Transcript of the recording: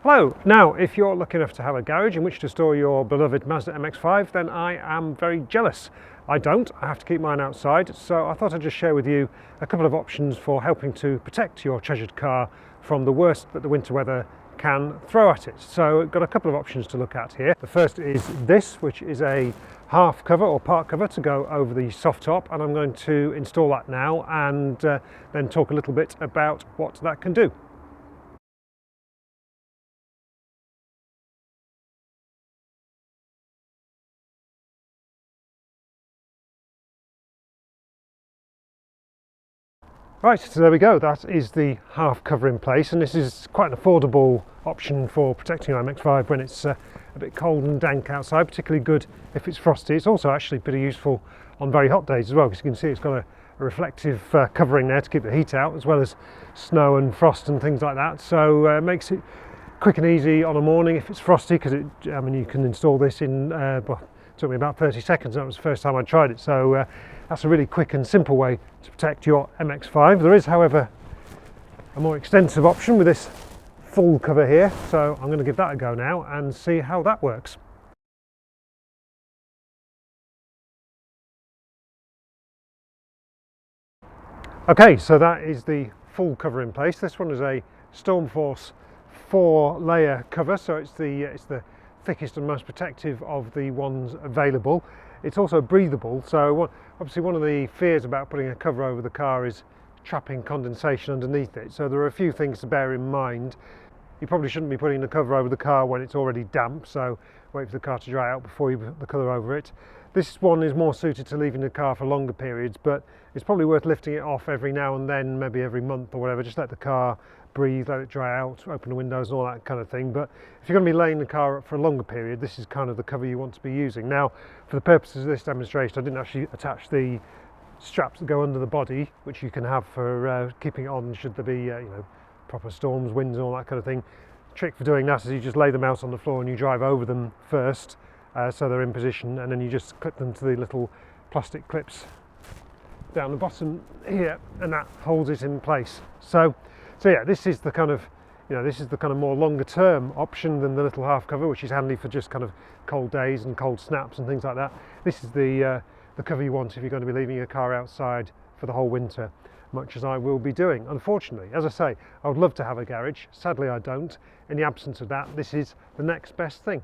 Hello! Now, if you're lucky enough to have a garage in which to store your beloved Mazda MX5, then I am very jealous. I don't, I have to keep mine outside, so I thought I'd just share with you a couple of options for helping to protect your treasured car from the worst that the winter weather can throw at it. So I've got a couple of options to look at here. The first is this, which is a half cover or part cover to go over the soft top, and I'm going to install that now and then talk a little bit about what that can do. Right, so there we go, that is the half cover in place, and this is quite an affordable option for protecting your MX5 when it's a bit cold and dank outside, particularly good if it's frosty. It's also actually pretty useful on very hot days as well, because you can see it's got a reflective covering there to keep the heat out, as well as snow and frost and things like that. So it makes it quick and easy on a morning if it's frosty, because I mean, you can install this in well, it took me about 30 seconds. That was the first time I tried it, so that's a really quick and simple way to protect your MX5. There is, however, a more extensive option with this full cover here, so I'm going to give that a go now and see how that works. Okay, so that is the full cover in place. This one is a Stormforce 4-layer cover, so it's the thickest and most protective of the ones available. It's also breathable, so obviously one of the fears about putting a cover over the car is trapping condensation underneath it. So there are a few things to bear in mind. You probably shouldn't be putting the cover over the car when it's already damp, so wait for the car to dry out before you put the cover over it. This one is more suited to leaving the car for longer periods, but it's probably worth lifting it off every now and then, maybe every month or whatever. Just let the car breathe, let it dry out, open the windows and all that kind of thing. But if you're going to be laying the car up for a longer period, this is kind of the cover you want to be using. Now, for the purposes of this demonstration, I didn't actually attach the straps that go under the body, which you can have for keeping it on should there be you know, proper storms, winds and all that kind of thing. The trick for doing that is you just lay them out on the floor and you drive over them first, so they're in position, and then you just clip them to the little plastic clips down the bottom here, and that holds it in place. So yeah, this is the kind of, you know, this is the kind of more longer term option than the little half cover, which is handy for just kind of cold days and cold snaps and things like that. This is the cover you want if you're going to be leaving your car outside for the whole winter, much as I will be doing. Unfortunately, as I say, I would love to have a garage. Sadly, I don't. In the absence of that, this is the next best thing.